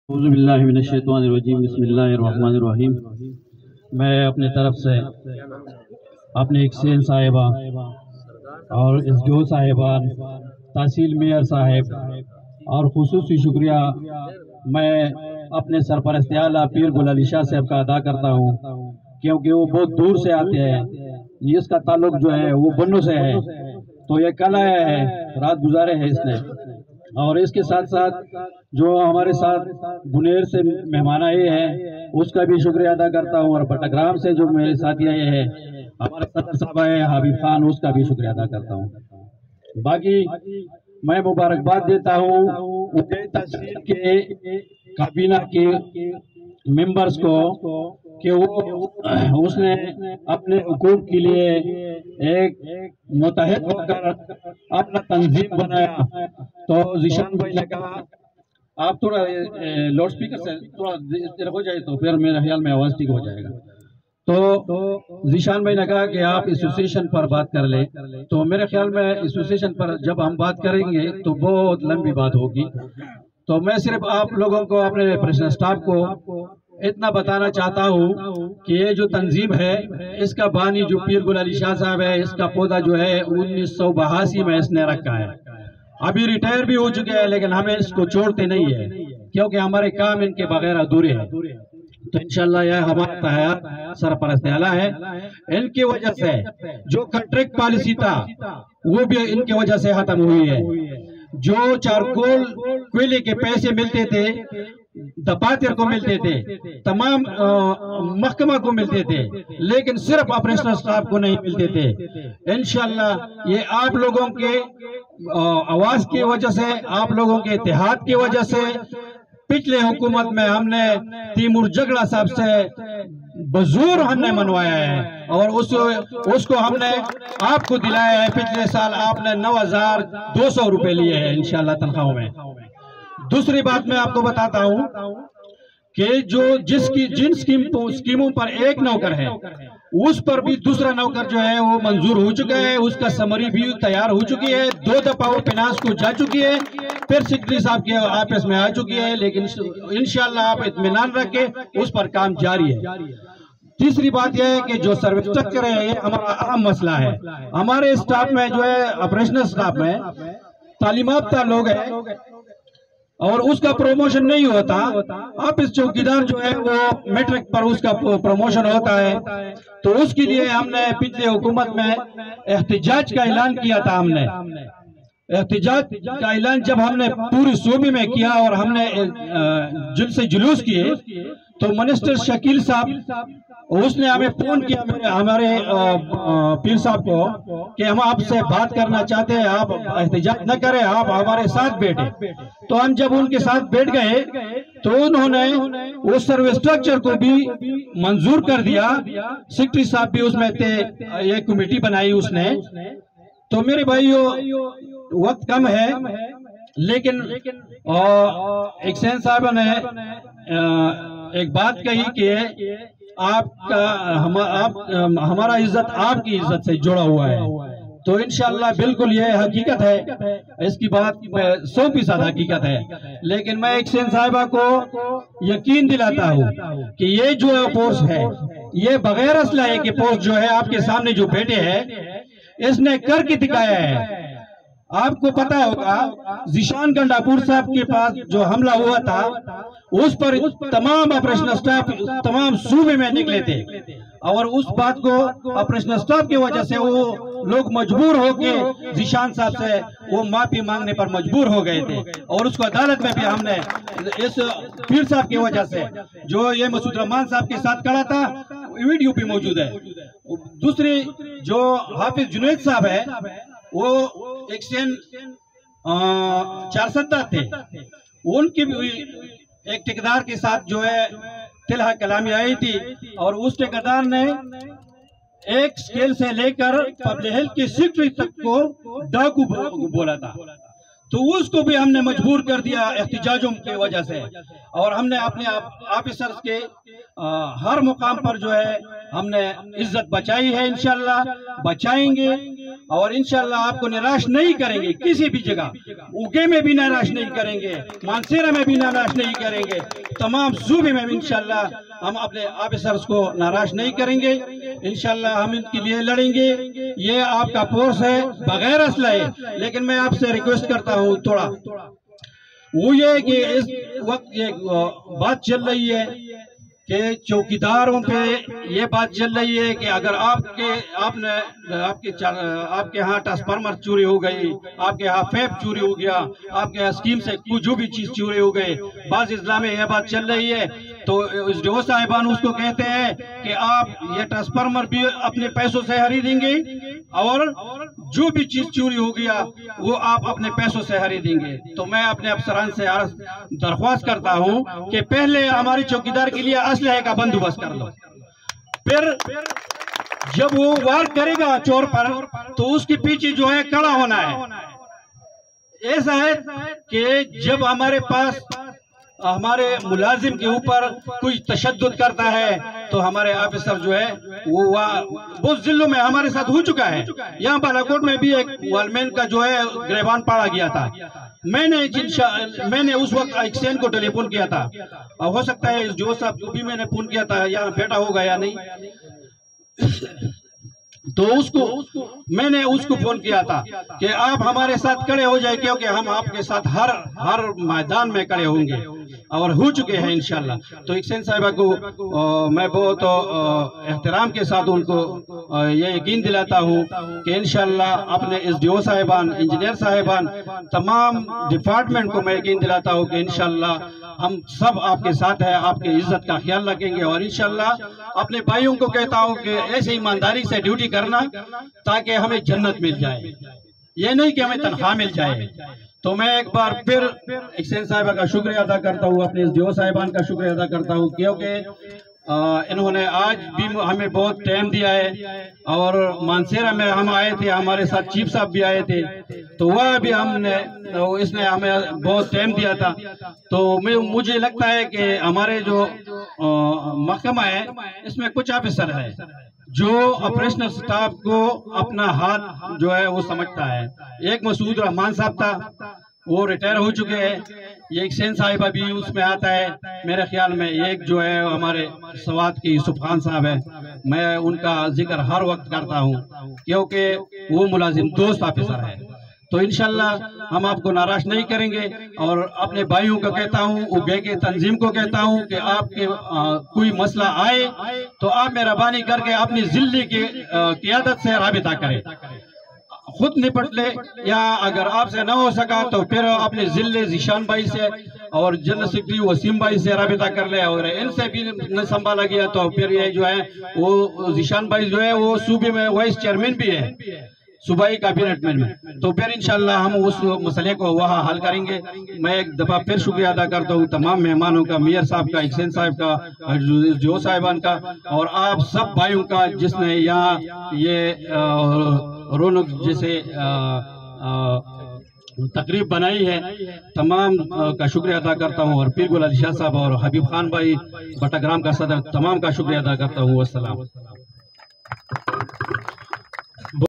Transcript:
اعوذ باللہ من الشیطان الرجیم بسم اللہ الرحمن الرحیم۔ میں اپنے طرف سے اپنے ایکسین صاحبہ اور SDO صاحبان، تحصیل میئر صاحب اور خصوصی شکریہ میں اپنے سرپرست اعلیٰ پیر گل علی شاہ صاحب کا ادا کرتا ہوں، کیونکہ وہ بہت دور سے آتے ہیں۔ اس کا تعلق جو ہے وہ بنوں سے ہے، تو یہ کل آیا ہے، رات گزارے ہے اس نے۔ اور اس کے ساتھ ساتھ جو ہمارے ساتھ بنیر سے مہمان آئے ہیں اس کا بھی شکریہ ادا کرتا ہوں، اور بٹگرام سے جو میرے ساتھی آئے ہیں ہمارے صدر صاحب آئے حبیب خان، اس کا بھی شکریہ ادا کرتا ہوں۔ باقی میں مبارکباد دیتا ہوں اٹے تحصیل کے کابینہ کے ممبرز کو کہ اس نے اپنے حقوق کے لیے ایک متحد ہو کر اپنا تنظیم بنایا۔ تو ذیشان بھائی نے کہا آپ تھوڑا لاؤڈ سپیکر سے تھوڑا دیر ہو جائے تو پھر میرے خیال میں آواز ٹھیک ہو جائے گا۔ تو ذیشان بھائی نے کہا کہ آپ ایسوسیشن پر بات کر لیں، تو میرے خیال میں ایسوسیشن پر جب ہم بات کریں گے تو بہت لمبی بات ہوگی۔ تو میں صرف آپ لوگوں کو، اپنے پریزیڈنٹ اسٹاف کو اتنا بتانا چاہتا ہوں کہ یہ جو تنظیم ہے اس کا بانی جو پیر گل علی شاہ صاحب ہے، اس کا پودا جو ہے 1982 میں اس نے رکھا ہے۔ ابھی ریٹائر بھی ہو چکے ہیں، لیکن ہمیں اس کو چھوڑتے نہیں ہے کیونکہ ہمارے کام ان کے بغیر ادھورے ہیں۔ تو انشاءاللہ یہ ہمارا تحیات سرپرست اعلیٰ ہے۔ ان کی وجہ سے جو کنٹریکٹ پالیسی تھا وہ بھی ان کی وجہ سے ختم ہوئی ہے۔ جو چارکول کوئلے کے پیسے ملتے تھے دفاتر کو ملتے تھے، تمام محکمہ کو ملتے تھے، لیکن صرف آپریشنل سٹاف کو نہیں ملتے تھے۔ انشاءاللہ یہ آپ لوگوں کے آواز کی وجہ سے، آپ لوگوں کے اتحاد کی وجہ سے پچھلے حکومت میں ہم نے تیمور جگڑا صاحب سے بزور ہم نے منوایا ہے، اور اس کو ہم نے آپ کو دلایا ہے۔ پچھلے سال آپ نے 9200 روپے لیے ہیں انشاءاللہ تنخواہوں میں۔ دوسری بات میں آپ کو بتاتا ہوں کہ جن سکیموں پر ایک نوکر ہے اس پر بھی دوسرا نوکر جو ہے وہ منظور ہو چکا ہے، اس کا سمری بھی تیار ہو چکی ہے، 2 دفعہ وہ فنانس کو جا چکی ہے، پھر سیکرٹری صاحب کے آفس میں آ چکی ہے، لیکن انشاءاللہ آپ اطمینان رکھیں اس پر کام جاری ہے۔ تیسری بات یہ ہے کہ جو سروس اسٹرکچر ہے یہ ہمارا اہم مسئلہ ہے۔ ہمارے اسٹاف میں جو ہے آپریشنل اسٹاف میں تعلیم یافتہ لوگ ہیں اور اس کا پروموشن نہیں ہوتا۔ اب اس چوکیدار جو ہے وہ میٹرک پر اس کا پروموشن ہوتا ہے، تو اس کے لیے ہم نے پچھلے حکومت میں احتجاج کا اعلان کیا تھا۔ ہم نے احتجاج کا اعلان جب ہم نے پوری صوبے میں کیا اور ہم نے جلوس کیے، تو منسٹر شکیل صاحب اس نے ہمیں فون کیا ہمارے پیر صاحب کو کہ ہم آپ سے بات کرنا چاہتے ہیں، آپ احتجاج نہ کریں، آپ ہمارے ساتھ بیٹھیں۔ تو ہم جب ان کے ساتھ بیٹھ گئے تو انہوں نے اس سروس اسٹرکچر کو بھی منظور کر دیا، سیکرٹری صاحب بھی اس میں تھے، یہ کمیٹی بنائی اس نے۔ تو میرے بھائیو وقت کم ہے، لیکن ایکسین صاحب نے ایک بات کہی کہ ہمارا عزت آپ کی عزت سے جڑا ہوا ہے، تو انشاءاللہ بالکل یہ حقیقت ہے، اس کی بات 100% حقیقت ہے۔ لیکن میں ایکسین صاحبہ کو یقین دلاتا ہوں کہ یہ جو فورس ہے یہ بغیر اسلحے کی فورس جو ہے آپ کے سامنے جو بیٹھے ہیں اس نے کر کے دکھایا ہے۔ آپ کو پتا ہوگا ذیشان گنڈاپور صاحب کے پاس جو حملہ ہوا تھا اس پر تمام آپریشنل سٹاف تمام صوبے میں نکلے تھے، اور اس بات کو آپریشنل سٹاف کی وجہ سے وہ لوگ مجبور ہو کے ذیشان صاحب سے وہ معافی مانگنے پر مجبور ہو گئے تھے، اور اس کو عدالت میں بھی ہم نے اس پیر صاحب کی وجہ سے جو یہ مسعود رحمان صاحب کے ساتھ کھڑا تھا، ویڈیو بھی موجود ہے۔ دوسری جو حافظ جنید صاحب ہے وہ ایکسین 470 تھے، ان کی بھی ایک ٹھیکیدار کے ساتھ جو ہے تلہا کلامی آئی تھی، اور اس ٹھیکیدار نے ایک سکیل سے لے کر پبلک ہیلتھ کی سیکرٹری تک کو ڈاکو بولا تھا، تو اس کو بھی ہم نے مجبور کر دیا احتجاجوں کی وجہ سے، اور ہم نے اپنے آفیسرز کے ہر مقام پر جو ہے ہم نے عزت بچائی ہے، انشاءاللہ بچائیں گے۔ اور انشاءاللہ آپ کو نراش نہیں کریں گے کسی بھی جگہ. اوگے میں بھی نراش نہیں کریں گے, مانسیرا میں بھی نراش نہیں کریں گے, تمام صوبے میں انشاءاللہ ہم اپنے آفیسرز کو ناراض نہیں کریں گے. انشاءاللہ ہم ان کے لیے لڑیں گے. یہ آپ کا فورس ہے بغیر اسلحے, لیکن میں آپ سے ریکویسٹ کرتا ہوں تھوڑا, وہ یہ کہ اس وقت یہ بات چل رہی ہے کہ چوکیداروں پہ یہ بات چل رہی ہے کہ اگر آپ کے ہاں ٹرانسفارمر چوری ہو گئی, آپ کے ہاں فیب چوری ہو گیا, آپ کے ہاں اسکیم سے جو بھی چیز چوری ہو گئے, بعض اضلاع میں یہ بات چل رہی ہے, تو جو صاحبان اس کو کہتے ہیں کہ آپ یہ ٹرانسفارمر بھی اپنے پیسوں سے خریدیں گے اور جو بھی چیز چوری ہو گیا وہ آپ اپنے پیسوں سے خریدیں گے. تو میں اپنے افسران سے درخواست کرتا ہوں کہ پہلے ہماری چوکیدار کے لیے اسلحے کا بندوبست کر لو, پھر جب وہ وار کرے گا چور پر تو اس کے پیچھے جو ہے کھڑا ہونا ہے. ایسا ہے کہ جب ہمارے پاس ہمارے ملازم کے اوپر کوئی تشدد کرتا ہے تو ہمارے آفیسر جو ہے وہ بہت ضلعوں میں ہمارے ساتھ ہو چکا ہے. یہاں بالاکوٹ میں بھی ایک والمین کا جو ہے گریبان پاڑا گیا تھا. میں نے اس وقت ایکسین کو ٹیلی فون کیا تھا, اور ہو سکتا ہے جو صاحب کو بھی میں نے فون کیا تھا یہاں بیٹا ہوگا یا نہیں, تو میں نے اس کو فون کیا تھا کہ آپ ہمارے ساتھ کھڑے ہو جائے, کیونکہ ہم آپ کے ساتھ ہر میدان میں کھڑے ہوں گے اور ہو چکے ہیں انشاءاللہ. تو ایکسین صاحبہ کو میں بہت احترام کے ساتھ ان کو یہ یقین دلاتا ہوں کہ انشاءاللہ اپنے ایس ڈی او صاحبان, انجینئر صاحبان, تمام ڈپارٹمنٹ کو میں یقین دلاتا ہوں کہ انشاءاللہ ہم سب آپ کے ساتھ ہیں, آپ کی عزت کا خیال رکھیں گے. اور انشاءاللہ اپنے بھائیوں کو کہتا ہوں کہ ایسے ایمانداری سے ڈیوٹی کرنا تاکہ ہمیں جنت مل جائے, یہ نہیں کہ ہمیں تنخواہ مل جائے. تو میں ایک بار پھر ایکسین صاحبہ کا شکریہ ادا کرتا ہوں, اپنے دیو صاحبان کا شکریہ ادا کرتا ہوں, کیونکہ انہوں نے آج بھی ہمیں بہت ٹائم دیا ہے. اور مانسیرا میں ہم آئے تھے, ہمارے ساتھ چیف صاحب بھی آئے تھے, تو وہ بھی اس نے ہمیں بہت ٹائم دیا تھا. تو مجھے لگتا ہے کہ ہمارے جو محکمہ ہے اس میں کچھ آفیسر ہے جو آپریشنل سٹاف کو اپنا ہاتھ جو ہے وہ سمجھتا ہے. ایک مسعود رحمان صاحب تھا, وہ ریٹائر ہو چکے ہیں. یہ ایکسین صاحبہ بھی اس میں آتا ہے میرے خیال میں. ایک جو ہے ہمارے سوات کی یوسف خان صاحب ہے, میں ان کا ذکر ہر وقت کرتا ہوں کیونکہ وہ ملازم دوست آفیسر ہے. تو انشاءاللہ ہم آپ کو ناراض نہیں کریں گے. اور اپنے بھائیوں کو کہتا ہوں, اوگے کے تنظیم کو کہتا ہوں کہ آپ کے کوئی مسئلہ آئے تو آپ مہربانی کر کے اپنی ضلع کی قیادت سے رابطہ کریں, خود نپٹ لے, یا اگر آپ سے نہ ہو سکا تو پھر اپنے ضلع ذیشان بھائی سے اور جنرل سیکرٹری وسیم بھائی سے رابطہ کر لے. اور ان سے بھی نہ سنبھالا گیا تو پھر یہ جو ہے وہ ذیشان بھائی جو ہے وہ صوبے میں وائس چیئرمین بھی ہے صوبائی کابینٹ میں, تو پھر انشاءاللہ ہم اس مسئلے کو وہاں حل کریں گے. میں ایک دفعہ پھر شکریہ ادا کرتا ہوں تمام مہمانوں کا, میئر صاحب کا, ایکسین صاحب کا, جو صاحبان کا, اور آپ سب بھائیوں کا جس نے یہاں یہ رونق جیسے تقریب بنائی ہے. تمام کا شکریہ ادا کرتا ہوں, اور پیر گل علی شاہ صاحب اور حبیب خان بھائی بٹاگرام کا صدر, تمام کا شکریہ ادا کرتا ہوں. والسلام.